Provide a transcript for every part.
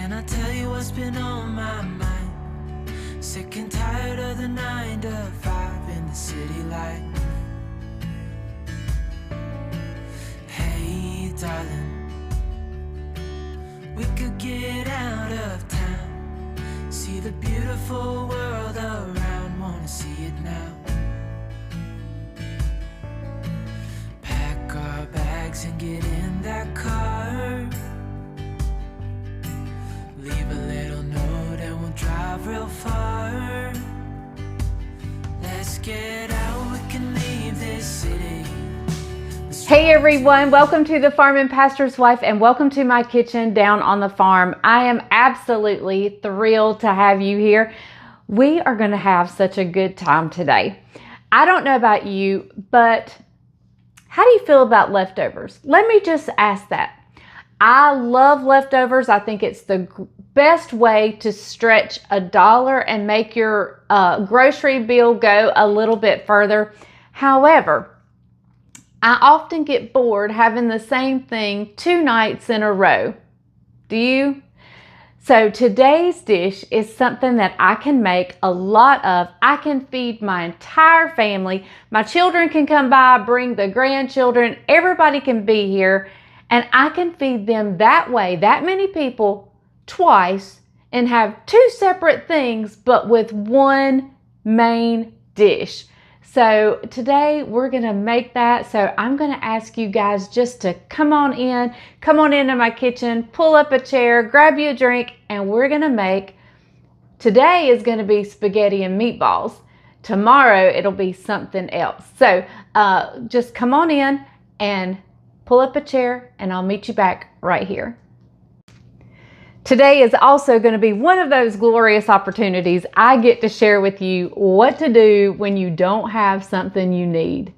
Can I tell you what's been on my mind? Sick and tired of the 9 to 5 in the city life. Hey, darling, we could get out of town, see the beautiful world around, wanna see it now. Pack our bags and get in that car, leave a little note and we'll drive real far. Let's get out, we can leave this city. Hey everyone, welcome to the Farm and Pastor's Wife and welcome to my kitchen down on the farm. I am absolutely thrilled to have you here. We are going to have such a good time today. I don't know about you, but how do you feel about leftovers? Let me just ask that. I love leftovers. I think it's the best way to stretch $1 and make your grocery bill go a little bit further. However, I often get bored having the same thing 2 nights in a row. Do you? So today's dish is something that I can make a lot of. I can feed my entire family. My children can come by, bring the grandchildren. Everybody can be here. And I can feed them that way, that many people, twice, and have 2 separate things, but with one main dish. So today we're going to make that. So I'm going to ask you guys just to come on into my kitchen, pull up a chair, grab you a drink, and we're going to make, today is going to be spaghetti and meatballs. Tomorrow it'll be something else. So just come on in and pull up a chair and I'll meet you back right here. Today is also going to be one of those glorious opportunities I get to share with you what to do when you don't have something you need.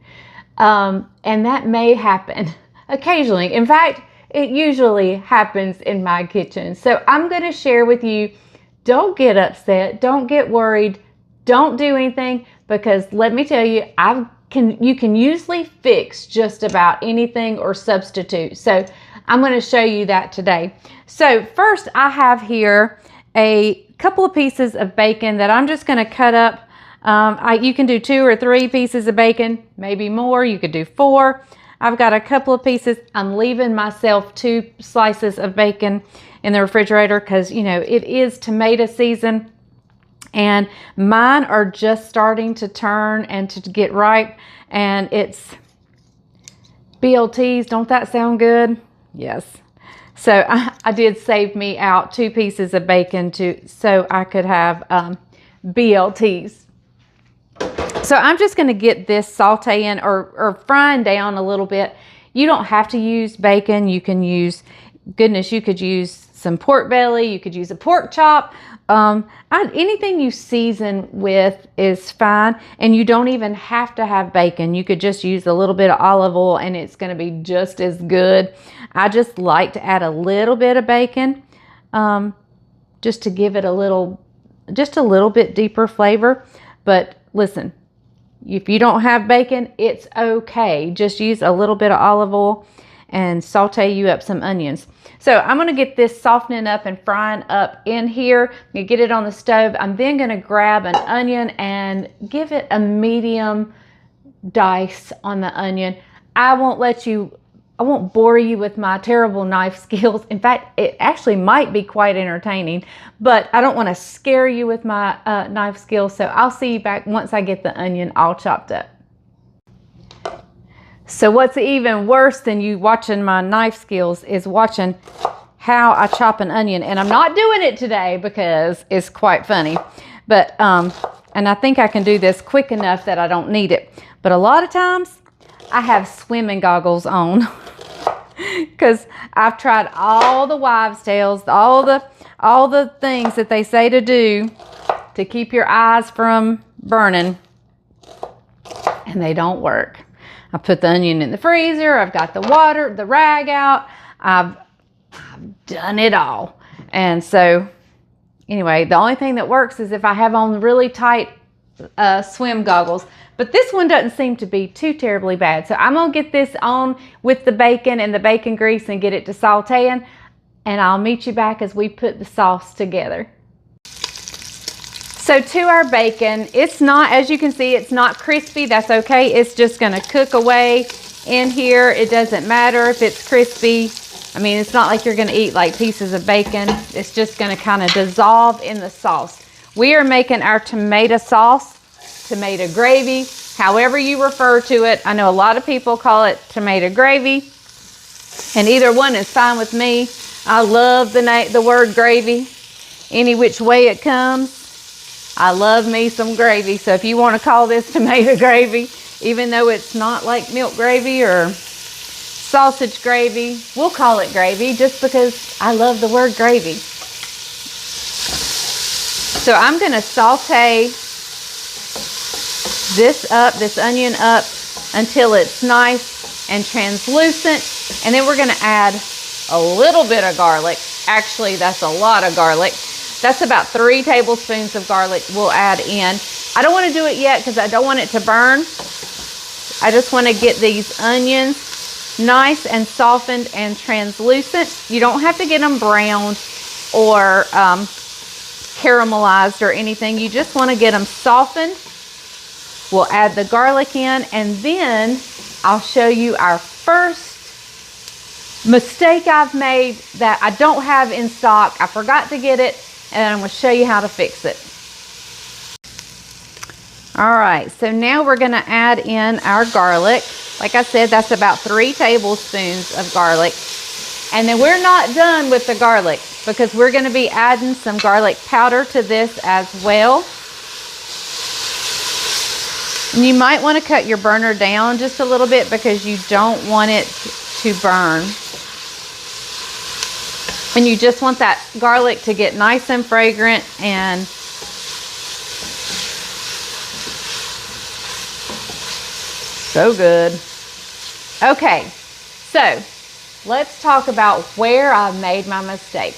And that may happen occasionally. In fact, it usually happens in my kitchen. So I'm going to share with you, don't get upset, don't get worried, don't do anything, because let me tell you, you can usually fix just about anything or substitute. So I'm going to show you that today. So first I have here a couple of pieces of bacon that I'm just going to cut up. You can do 2 or 3 pieces of bacon, maybe more. You could do 4. I've got a couple of pieces. I'm leaving myself 2 slices of bacon in the refrigerator because, you know, it is tomato season. And mine are just starting to turn and to get ripe. And it's BLTs. Don't that sound good? Yes. So I did save me out 2 pieces of bacon so I could have BLTs. So I'm just going to get this sauteing or frying down a little bit. You don't have to use bacon. You can use, goodness, you could use some pork belly. You could use a pork chop. Anything you season with is fine, and you don't even have to have bacon. You could just use a little bit of olive oil and it's going to be just as good. I just like to add a little bit of bacon just to give it just a little bit deeper flavor. But listen, if you don't have bacon, it's okay. Just use a little bit of olive oil and saute you up some onions. So I'm going to get this softening up and frying up in here. I'm going to get it on the stove. I'm then going to grab an onion and give it a medium dice on the onion. I won't bore you with my terrible knife skills. In fact, it actually might be quite entertaining, but I don't want to scare you with my knife skills. So I'll see you back once I get the onion all chopped up. So what's even worse than you watching my knife skills is watching how I chop an onion. And I'm not doing it today because it's quite funny. But, and I think I can do this quick enough that I don't need it. But a lot of times I have swimming goggles on because I've tried all the wives' tales, all the things that they say to do to keep your eyes from burning, and they don't work. I put the onion in the freezer. I've got the water, the rag out. I've done it all. And so anyway, the only thing that works is if I have on really tight swim goggles. But this one doesn't seem to be too terribly bad. So I'm going to get this on with the bacon and the bacon grease and get it to sauteing. and I'll meet you back as we put the sauce together. So to our bacon, it's not, as you can see, it's not crispy. That's okay. It's just gonna cook away in here. It doesn't matter if it's crispy. I mean, it's not like you're gonna eat like pieces of bacon. It's just gonna kind of dissolve in the sauce. We are making our tomato sauce, tomato gravy, however you refer to it. I know a lot of people call it tomato gravy, and either one is fine with me. I love the word gravy, any which way it comes. I love me some gravy. So if you want to call this tomato gravy, even though it's not like milk gravy or sausage gravy, we'll call it gravy just because I love the word gravy. So I'm going to saute this onion up until it's nice and translucent. And then we're going to add a little bit of garlic. Actually, that's a lot of garlic. That's about 3 tablespoons of garlic we'll add in. I don't want to do it yet because I don't want it to burn. I just want to get these onions nice and softened and translucent. You don't have to get them browned or caramelized or anything. You just want to get them softened. We'll add the garlic in, and then I'll show you our first mistake I've made that I don't have in stock. I forgot to get it, and I'm going to show you how to fix it. All right, so now we're going to add in our garlic. Like I said, that's about 3 tablespoons of garlic. And then we're not done with the garlic because we're going to be adding some garlic powder to this as well. And you might want to cut your burner down just a little bit because you don't want it to burn. And you just want that garlic to get nice and fragrant and so good. Okay, so let's talk about where I made my mistake.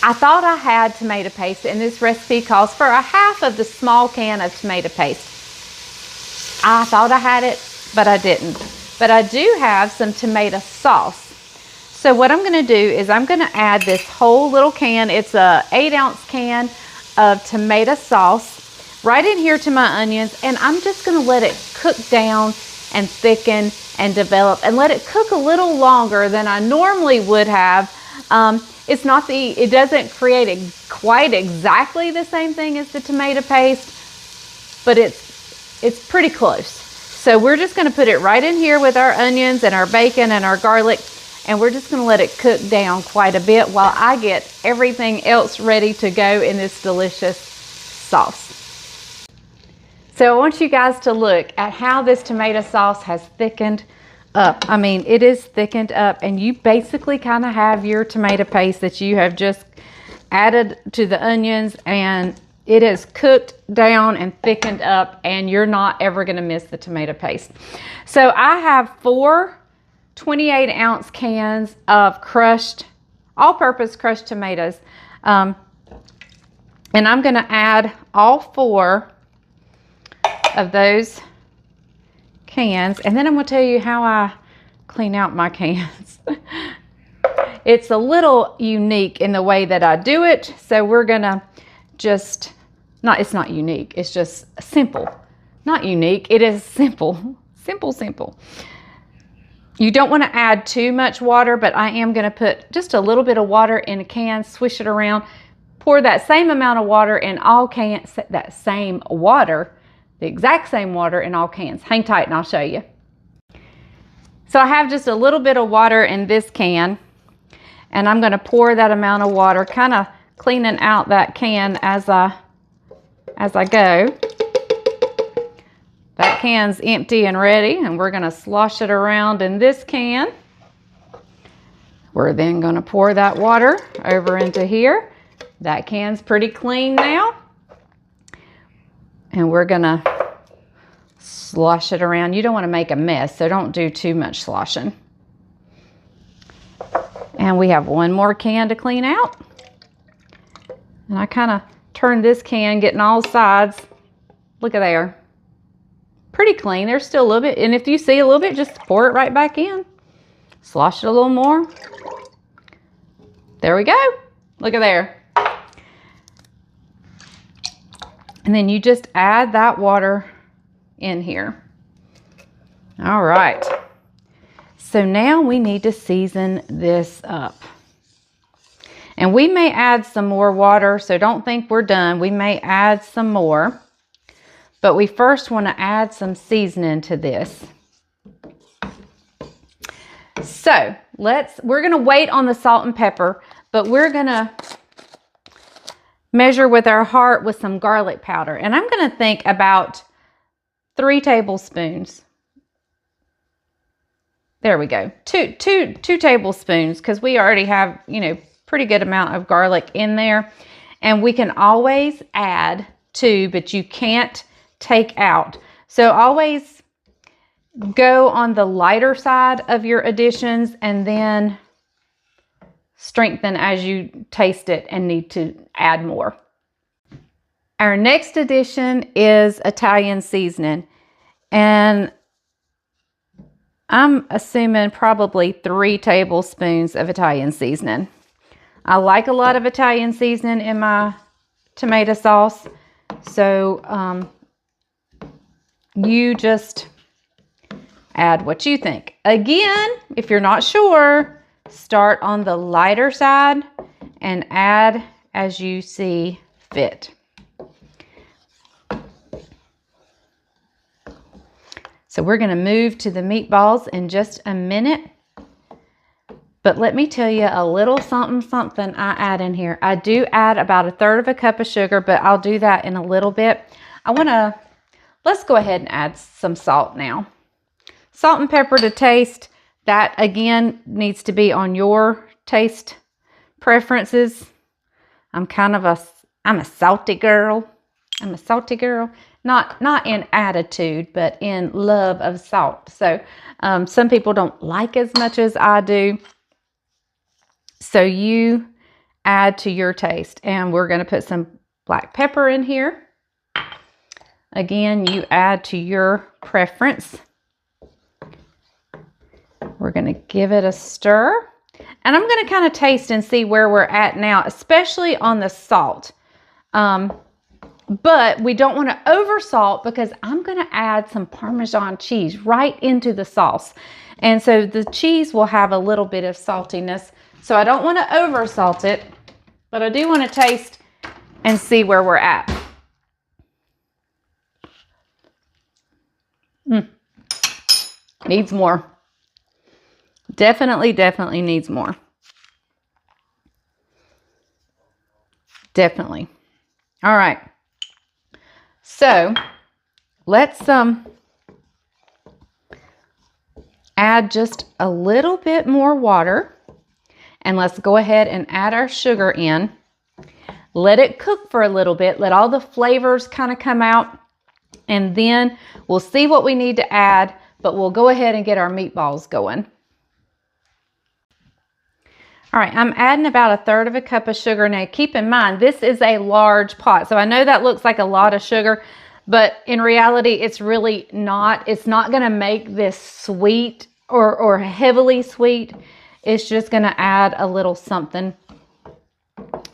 I thought I had tomato paste, and this recipe calls for a half of the small can of tomato paste. I thought I had it, but I didn't. But I do have some tomato sauce. So what I'm going to do is I'm going to add this whole little can. It's a 8-ounce can of tomato sauce right in here to my onions, and I'm just going to let it cook down and thicken and develop and let it cook a little longer than I normally would have. It doesn't create quite exactly the same thing as the tomato paste, but it's pretty close. So we're just going to put it right in here with our onions and our bacon and our garlic, and we're just going to let it cook down quite a bit while I get everything else ready to go in this delicious sauce. So I want you guys to look at how this tomato sauce has thickened up. I mean, it is thickened up, and you basically kind of have your tomato paste that you have just added to the onions, and it is cooked down and thickened up, and you're not ever going to miss the tomato paste. So I have 4 28-ounce cans of crushed, all-purpose crushed tomatoes. And I'm going to add all 4 of those cans, and then I'm going to tell you how I clean out my cans. It's a little unique in the way that I do it, so we're going to just, it's not unique, it's just simple. Not unique, it is simple. Simple. You don't want to add too much water, but I am going to put just a little bit of water in a can, swish it around, pour that same amount of water in all cans, the exact same water in all cans. Hang tight and I'll show you. So I have just a little bit of water in this can, and I'm going to pour that amount of water, kind of cleaning out that can as I go. That can's empty and ready, and we're going to slosh it around in this can. We're then going to pour that water over into here. That can's pretty clean now. And we're going to slosh it around. You don't want to make a mess, so don't do too much sloshing. And we have one more can to clean out. And I kind of turned this can, getting all sides. Look at there. Pretty clean. There's still a little bit, and if you see a little bit, just pour it right back in. Slosh it a little more. There we go. Look at there. And then you just add that water in here. All right. So now we need to season this up. And we may add some more water, so don't think we're done. We may add some more. But we first want to add some seasoning to this. So we're going to wait on the salt and pepper, but we're going to measure with our heart with some garlic powder. And I'm going to think about 3 tablespoons. There we go. Two tablespoons, because we already have, pretty good amount of garlic in there. And we can always add 2, but you can't take out. So always go on the lighter side of your additions and then strengthen as you taste it and need to add more. Our next addition is Italian seasoning. And I'm assuming probably 3 tablespoons of Italian seasoning. I like a lot of Italian seasoning in my tomato sauce. So you just add what you think. Again, if you're not sure, start on the lighter side and add as you see fit. So we're going to move to the meatballs in just a minute. But let me tell you a little something I add in here. I do add about 1/3 cup of sugar, but I'll do that in a little bit. Let's go ahead and add some salt now. Salt and pepper to taste. That again needs to be on your taste preferences. I'm a salty girl. I'm a salty girl. Not in attitude, but in love of salt. So some people don't like as much as I do. So you add to your taste. And we're going to put some black pepper in here. Again, you add to your preference. We're going to give it a stir. And I'm going to kind of taste and see where we're at now, especially on the salt. But we don't want to over salt because I'm going to add some Parmesan cheese right into the sauce. And so the cheese will have a little bit of saltiness. So I don't want to over salt it, but I do want to taste and see where we're at. Needs more. Definitely needs more. Definitely. All right. So let's add just a little bit more water, and let's go ahead and add our sugar in. Let it cook for a little bit. Let all the flavors kind of come out, and then we'll see what we need to add, but we'll go ahead and get our meatballs going. All right, I'm adding about 1/3 cup of sugar. Now, keep in mind, this is a large pot. So I know that looks like a lot of sugar, but in reality, it's really not. It's not going to make this sweet or heavily sweet. It's just going to add a little something.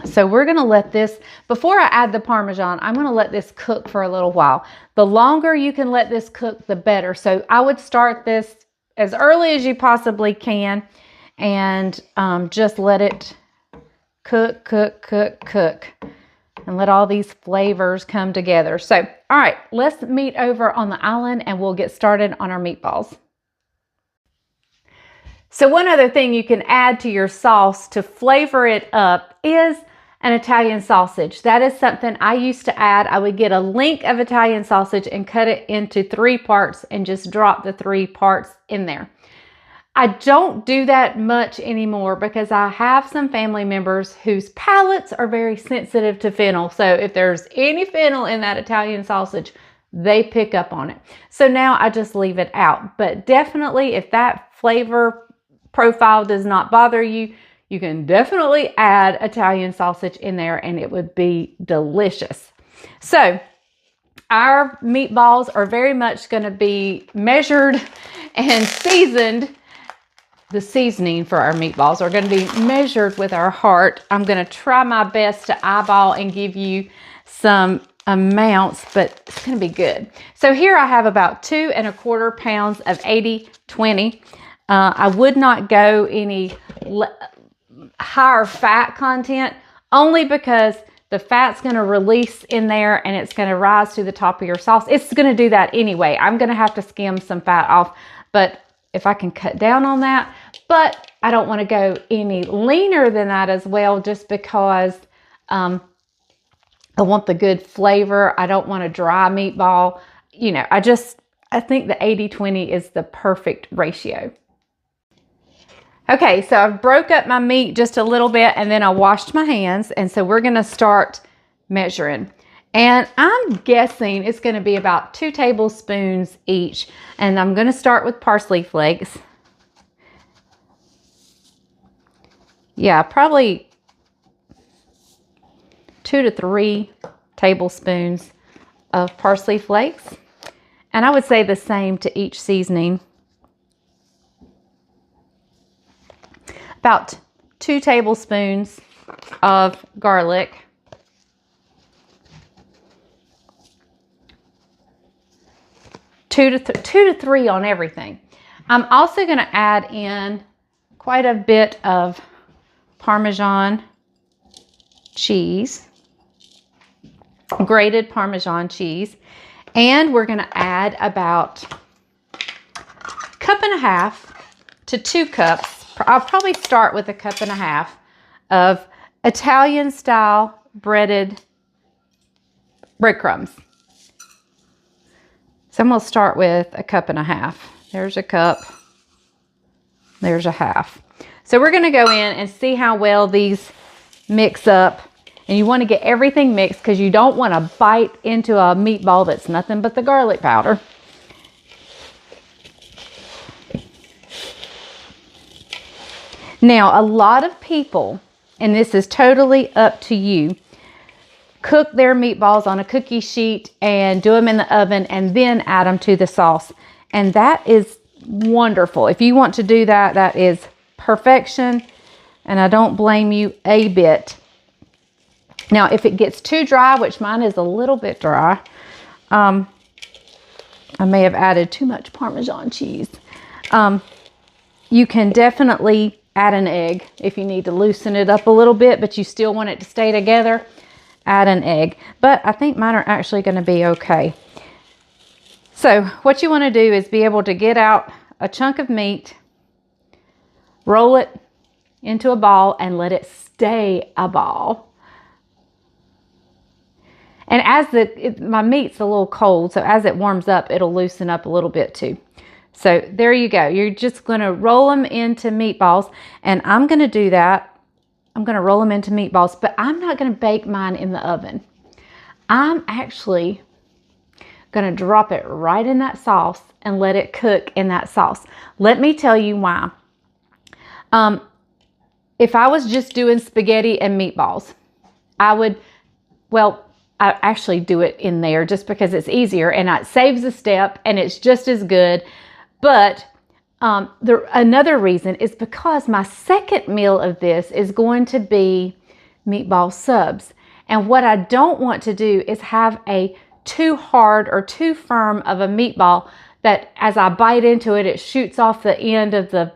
So we're going to let this, before I add the Parmesan, I'm going to let this cook for a little while. The longer you can let this cook, the better. So I would start this as early as you possibly can. And just let it cook, and let all these flavors come together. So, all right, let's meet over on the island and we'll get started on our meatballs. So one other thing you can add to your sauce to flavor it up is an Italian sausage. That is something I used to add. I would get a link of Italian sausage and cut it into 3 parts and just drop the 3 parts in there. I don't do that much anymore because I have some family members whose palates are very sensitive to fennel. So if there's any fennel in that Italian sausage, they pick up on it. So now I just leave it out. But definitely if that flavor profile does not bother you, you can definitely add Italian sausage in there and it would be delicious. So our meatballs are very much going to be measured and seasoned the seasoning for our meatballs are going to be measured with our heart. I'm going to try my best to eyeball and give you some amounts, but it's going to be good. So here I have about 2¼ pounds of 80/20. I would not go any higher fat content, only because the fat's going to release in there and it's going to rise to the top of your sauce. It's going to do that anyway. I'm going to have to skim some fat off, but if I can cut down on that, but I don't want to go any leaner than that as well, just because I want the good flavor. I don't want a dry meatball. You know, I think the 80/20 is the perfect ratio. Okay, so I've broke up my meat just a little bit and then I washed my hands. And so we're gonna start measuring. And I'm guessing it's gonna be about 2 tablespoons each. And I'm gonna start with parsley flakes. Yeah, probably 2 to 3 tablespoons of parsley flakes. And I would say the same to each seasoning. About 2 tablespoons of garlic. Two to three on everything. I'm also going to add in quite a bit of Parmesan cheese, grated Parmesan cheese, and we're going to add about 1.5 to 2 cups. I'll probably start with 1.5 cups of Italian style breaded breadcrumbs. So I'm going to start with 1.5 cups. There's a cup. There's a half. So we're going to go in and see how well these mix up. And you want to get everything mixed because you don't want to bite into a meatball that's nothing but the garlic powder. Now, a lot of people, and this is totally up to you, cook their meatballs on a cookie sheet and do them in the oven and then add them to the sauce. And that is wonderful. If you want to do that, that is perfection. And I don't blame you a bit. Now, if it gets too dry, which mine is a little bit dry, I may have added too much Parmesan cheese. You can definitely add an egg if you need to loosen it up a little bit, but you still want it to stay together. Add an egg. But I think mine are actually going to be okay. So what you want to do is be able to get out a chunk of meat, roll it into a ball, and let it stay a ball. And as my meat's a little cold, so as it warms up, it'll loosen up a little bit too. So there you go. You're just going to roll them into meatballs, and I'm going to do that. I'm going to roll them into meatballs, but I'm not going to bake mine in the oven. I'm actually going to drop it right in that sauce and let it cook in that sauce. Let me tell you why. If I was just doing spaghetti and meatballs, I actually do it in there just because it's easier and it saves a step and it's just as good. But another reason is because my second meal of this is going to be meatball subs. And what I don't want to do is have a too hard or too firm of a meatball that as I bite into it, it shoots off the end of the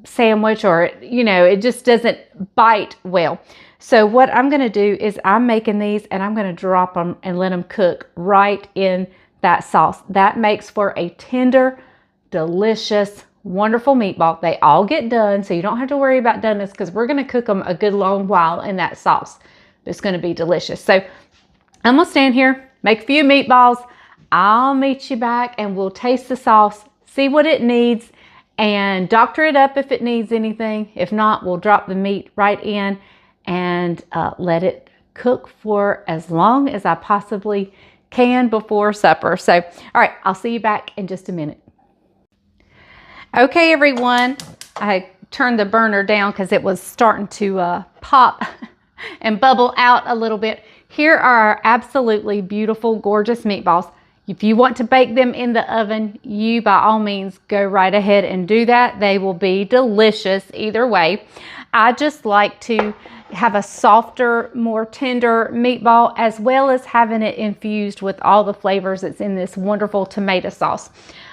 sandwich, or, you know, it just doesn't bite well. So what I'm going to do is I'm making these and I'm going to drop them and let them cook right in that sauce. That makes for a tender, delicious, wonderful meatball. They all get done, so you don't have to worry about doneness because we're going to cook them a good long while in that sauce. It's going to be delicious. So I'm going to stand here, make a few meatballs. I'll meet you back and we'll taste the sauce, see what it needs, and doctor it up if it needs anything. If not, we'll drop the meat right in and let it cook for as long as I possibly can before supper. So, all right, I'll see you back in just a minute. Okay, everyone, I turned the burner down because it was starting to pop and bubble out a little bit. Here are our absolutely beautiful, gorgeous meatballs. If you want to bake them in the oven, you by all means go right ahead and do that. They will be delicious either way. I just like to have a softer, more tender meatball, as well as having it infused with all the flavors that's in this wonderful tomato sauce.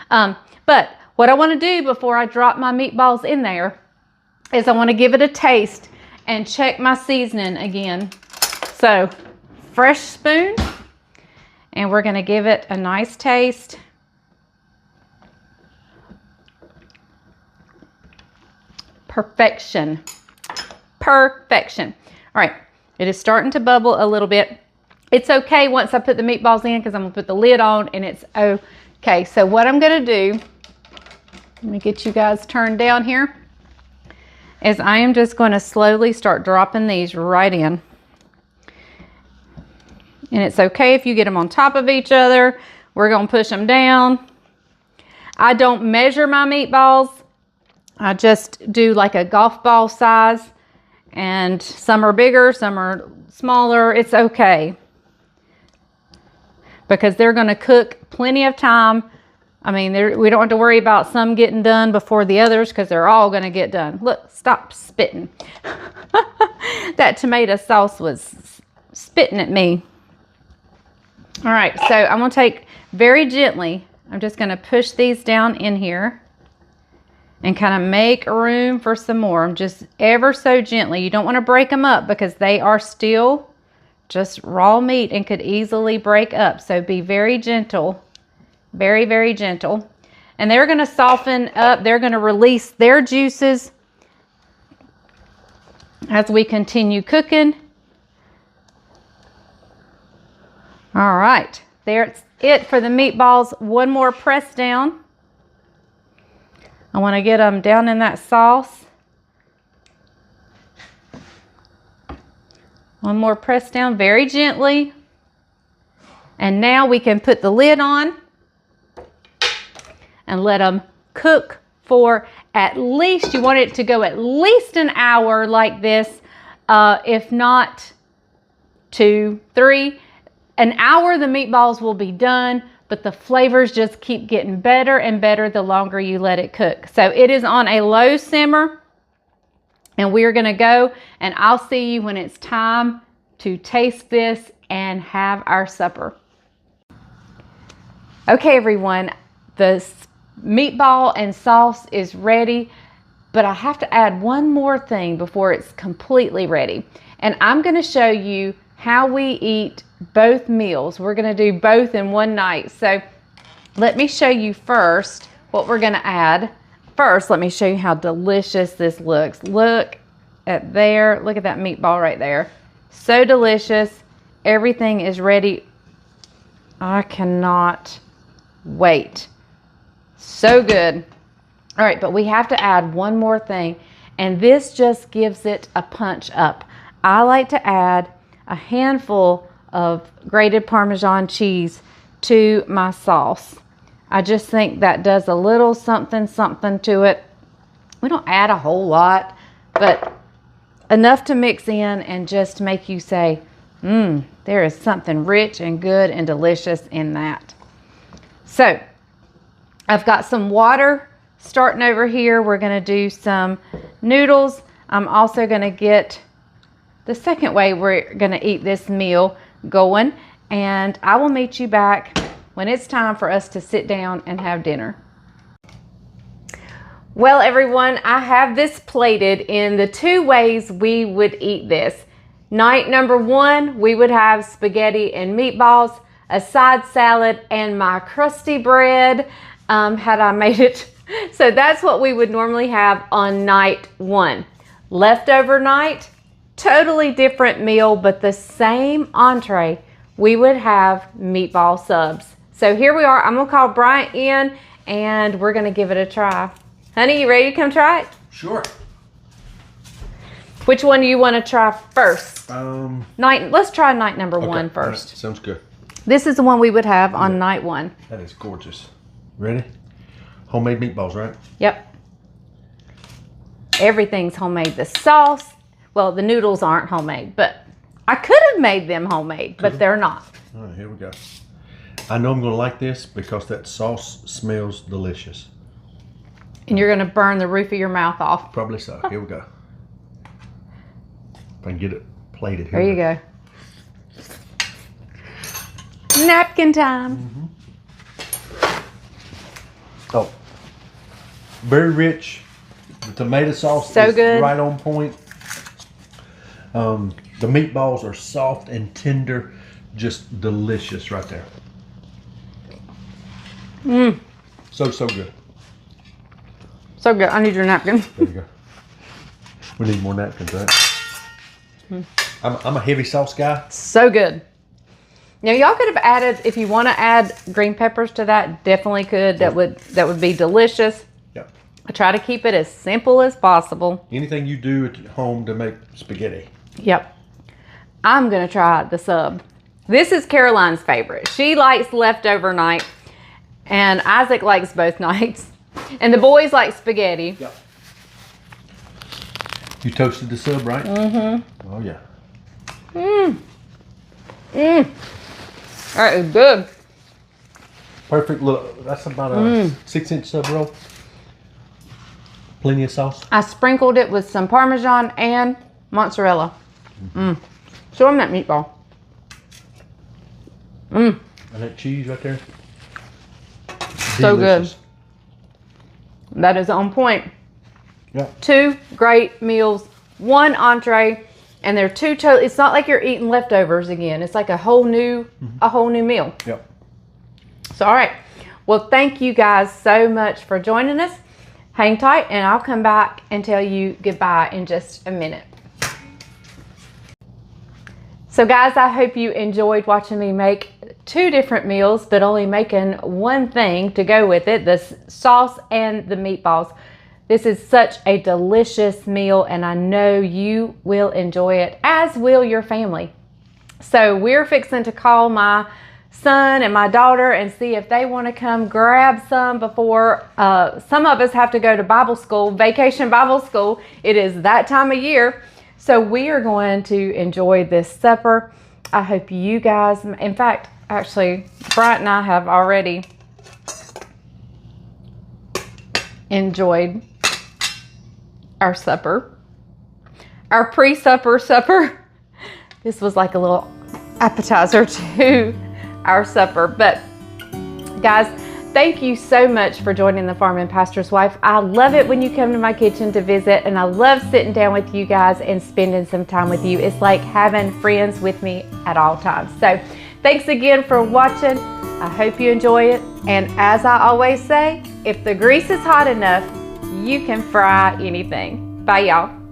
But what I want to do before I drop my meatballs in there is I want to give it a taste and check my seasoning again. So, fresh spoon, and we're going to give it a nice taste. Perfection. Perfection. All right, it is starting to bubble a little bit. It's okay once I put the meatballs in because I'm going to put the lid on and it's okay. So what I'm going to do, let me get you guys turned down here, is I am just going to slowly start dropping these right in. And it's okay if you get them on top of each other. We're going to push them down. I don't measure my meatballs. I just do like a golf ball size. And some are bigger, some are smaller. It's okay. Because they're going to cook plenty of time. I mean, we don't have to worry about some getting done before the others because they're all going to get done. Look, stop spitting. That tomato sauce was spitting at me. All right, so I'm going to take very gently. I'm just going to push these down in here and kind of make room for some more. I'm just ever so gently. You don't want to break them up because they are still just raw meat and could easily break up. So be very gentle, very, very gentle. And they're going to soften up. They're going to release their juices as we continue cooking. All right, there's it for the meatballs. One more press down. I want to get them down in that sauce. One more press down very gently. And now we can put the lid on and let them cook for at least, you want it to go at least an hour like this, if not 2, 3. An hour the meatballs will be done, but the flavors just keep getting better and better the longer you let it cook. So it is on a low simmer, and we're going to go, and I'll see you when it's time to taste this and have our supper. Okay, everyone, the meatball and sauce is ready, but I have to add one more thing before it's completely ready. And I'm going to show you how we eat both meals. We're going to do both in one night. So let me show you first what we're going to add. First, let me show you how delicious this looks. Look at there. Look at that meatball right there. So delicious. Everything is ready. I cannot wait. So good. All right, but we have to add one more thing, and this just gives it a punch up. I like to add a handful of grated Parmesan cheese to my sauce. I just think that does a little something to it. We don't add a whole lot, but enough to mix in and just make you say, there is something rich and good and delicious in that. So I've got some water starting over here. We're going to do some noodles. I'm also going to get the second way we're going to eat this meal going, and I will meet you back when it's time for us to sit down and have dinner. Well, everyone, I have this plated in the 2 ways we would eat this. Night number 1, we would have spaghetti and meatballs, a side salad, and my crusty bread, had I made it. So that's what we would normally have on night 1. Leftover night, totally different meal, but the same entree, we would have meatball subs. So here we are. I'm going to call Bryant in, and we're going to give it a try. Honey, you ready to come try it? Sure. Which one do you want to try first? Let's try night number 1 first. Right, sounds good. This is the one we would have on night 1. That is gorgeous. Ready? Homemade meatballs, right? Yep. Everything's homemade. The sauce, well, the noodles aren't homemade, but I could have made them homemade, but they're not. All right, here we go. I know I'm going to like this because that sauce smells delicious. And you're going to burn the roof of your mouth off. Probably so. Here we go. If I can get it plated here. There you go. Napkin time. Oh, very rich. The tomato sauce So is good. right on point. The meatballs are soft and tender, just delicious right there. So good. So good. I need your napkin. There you go. We need more napkins, right? I'm a heavy sauce guy. So good. Now y'all could have added, if you want to add green peppers to that, definitely could. That would be delicious. Yep. I try to keep it as simple as possible. Anything you do at home to make spaghetti. Yep. I'm going to try the sub. This is Caroline's favorite. She likes leftover night, and Isaac likes both nights. And the boys like spaghetti. Yep. You toasted the sub, right? Mm-hmm. Oh, yeah. That is good. Perfect little, that's about a 6-inch sub roll. Plenty of sauce. I sprinkled it with some Parmesan and mozzarella. Show them that meatball. And that cheese right there. So Delicious. good. That is on point. Yep. 2 great meals, 1 entree, and they're 2 totally. It's not like you're eating leftovers again. It's like a whole new meal. Yep. So, all right. Well, thank you guys so much for joining us. Hang tight, and I'll come back and tell you goodbye in just a minute. So guys, I hope you enjoyed watching me make 2 different meals, but only making one thing to go with it, the sauce and the meatballs. This is such a delicious meal, and I know you will enjoy it, as will your family. So we're fixing to call my son and my daughter and see if they want to come grab some before some of us have to go to Bible school, vacation Bible school. It is that time of year. So we are going to enjoy this supper. I hope you guys, in fact, actually, Bryant and I have already enjoyed our supper, our pre-supper supper. This was like a little appetizer to our supper. But guys, thank you so much for joining the Farm and Pastor's Wife. I love it when you come to my kitchen to visit, and I love sitting down with you guys and spending some time with you. It's like having friends with me at all times. So thanks again for watching. I hope you enjoy it. And as I always say, if the grease is hot enough, you can fry anything. Bye, y'all.